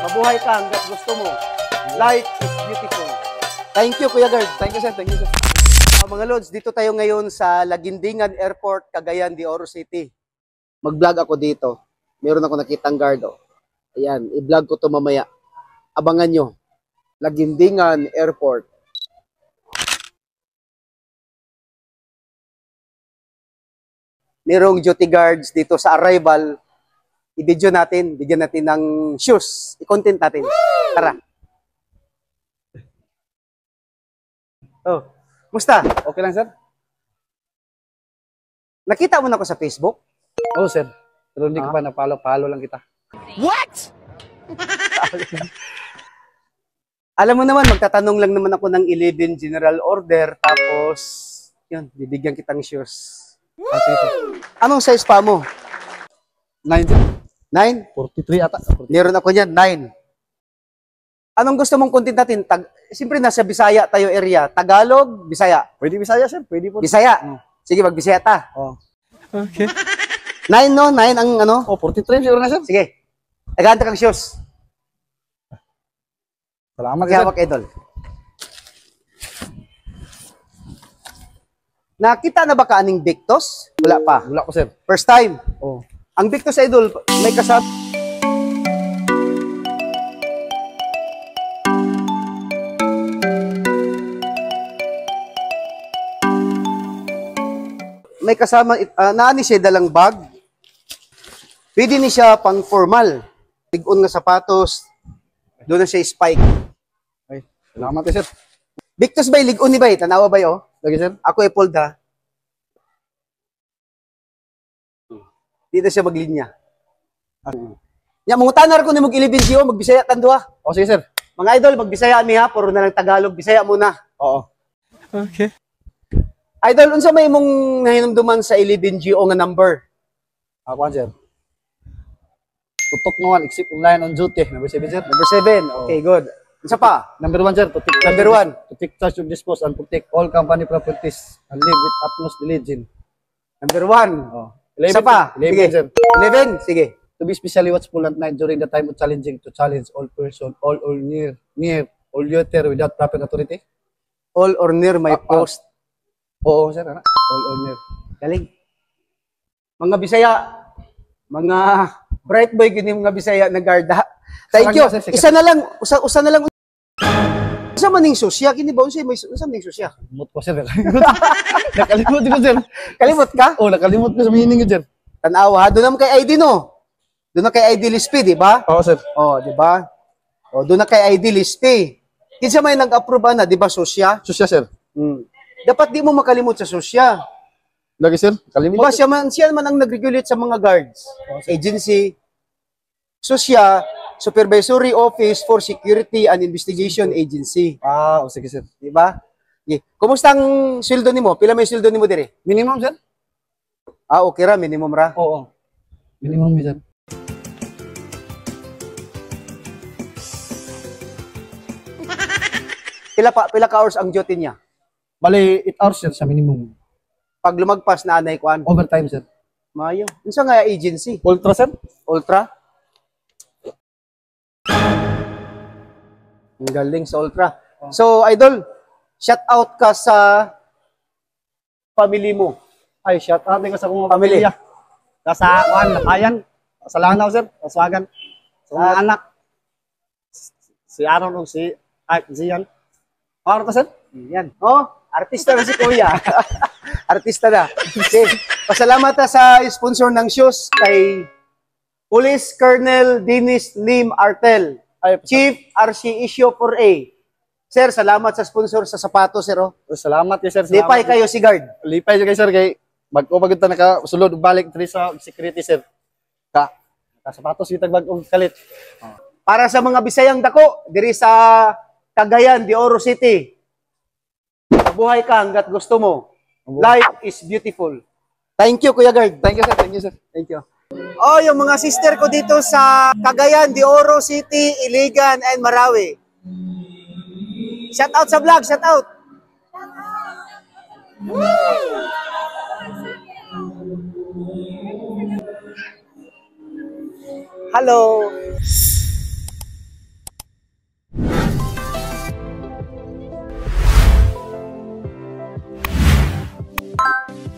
Mabuhay ka hanggat gusto mo. Life is beautiful. Thank you, Kuya Guard. Thank you, sir. Thank you, sir. Mga Lods, dito tayo ngayon sa Lagindingan Airport, Cagayan de Oro City. Mag-vlog ako dito. Meron ako nakitang guard. Oh. Ayan, i-vlog ko to mamaya. Abangan nyo. Lagindingan Airport. Merong duty guards dito sa arrival. I-video natin. Bigyan natin ng shoes. I-content natin. Tara. Oh. Musta? Okay lang, sir? Nakita mo na ako sa Facebook? Oo, sir. Pero hindi ko pa napalo lang kita. What? Alam mo naman, magtatanong lang naman ako ng 11 general order, tapos, yun, bibigyan kitang shoes. Sige, sir. Anong size pa mo? 9, sir. 9? 43 ata. Meron ako niyan, 9. Anong gusto mong content natin? Siyempre, nasa Bisaya tayo area. Tagalog, Bisaya. Pwede Bisaya, sir. Pwede po. Bisaya. Sige, mag-Bisaya ta. Oh. Okay. 9, no? 9 ang ano? Oh, 43 siguro na, sir. Sige. Naganda kang shoes. Salamat, sir. Hawak, idol. Nakita na ba ka aning Victus? Wala pa. Wala ko, sir. First time. Oh. Ang Victus, idol, may kasama. May kasama, naani siya dalang bag. Pwede ni siya pang formal. Tig-on nga sapatos. Doon na siya spike. Ay, salamat, sir. Victus bay, lig-on ni bay. Tanawa bay, oh. Lagi, sir. Ako ay fold, ha. Dito siya maglinya. Ya, mangutanar ko ni mong ilibinsiyo, magbisaya tanduha. Oh, sige, sir. Mga idol, magbisaya mi ha. Puro na lang Tagalog. Bisaya muna. Oo. Okay. Idol, unsa may mong nahinumduman sa 11GO nga number? Ako, sir. Tutok naman, except online on duty. Number 7, sir. Number 7. Okay, good. Unsa pa? Number 1, sir. Number 1. To take charge of dispose and protect all company properties and live with utmost diligence. Number 1. Oh. Isa pa? 11, Sige. sir. 11? Sige. To be especially watchful at night during the time of challenging to challenge all person, all or near, all uter without proper authority. All or near my post. Oo, sir. Ano? All or near. Galing. Mga Bisaya, mga bright boy gini mga Bisaya na garda. Thank you. Isa na lang, usa na lang. Usa man ning susya kini ba unsay may usa ning susya? Kalimut ko, sir. Nakalimut ko, sir. Kalimot ka? Oh, nakalimut ko sa meaning ko, sir. Tanawa, doon naman kay ID no. Doon na kay ID Lispi, di ba? Oo, sir. Oh, di ba? Oh, doon na kay ID Lispi. Kinsa may nag-approve na, di ba, susya? Susya, sir. Dapat di mo makalimot sa susya. Lagi, sir. Kalimut. Diba siya man ang nag-regulate sa mga guards, agency, susya, Supervisory Office for Security and Investigation Agency. Ah, sige, sir. Di ba? Okay. Kumusta ang sweldo nimo? Pila may sweldo nimo dire? Minimum, sir? Ah, okay ra, minimum ra. Oo. Minimum, sir. Pila ka hours ang duty niya? Bali, 8 hours, sir, sa minimum. Pag lumagpas na anay kuan. Overtime, sir. Mayo. Unsa nga agency? Ultra, sir? Ultra? Ang galing sa Ultra. So, idol, shout out ka sa family mo. Ay, shout out din ko sa kong Family. pamilya. Sa kuan, Lapayan. Sa Langaw, sir. Sa Swagan. Sa mga anak. Si Aaron o si Zian. Ano to, sir? Yan. Oh, artista na si Kuya. Artista na. Okay. Pasalamat na sa sponsor ng shoes kay Police Colonel Dennis Lim Artel, Chief RC Issue 4A. Sir, salamat sa sponsor sa sapatos, sir. Oh. Salamat kayo, sir. Lipay kayo si guard. Lipay kayo, sir. Kay bago ta nakasulod balik diri sa security, sir. Ka sapatos kita bag-ong kalit. Para sa mga Bisayang dako diri sa Cagayan de Oro City. Mabuhay ka hanggat gusto mo. Life is beautiful. Thank you, Kuya Guard. Thank you, sir. Thank you, sir. Thank you. Oh, yung mga sister ko dito sa Cagayan de Oro City, Iligan, and Marawi. Shout out sa vlog, shout out. Hello. sir.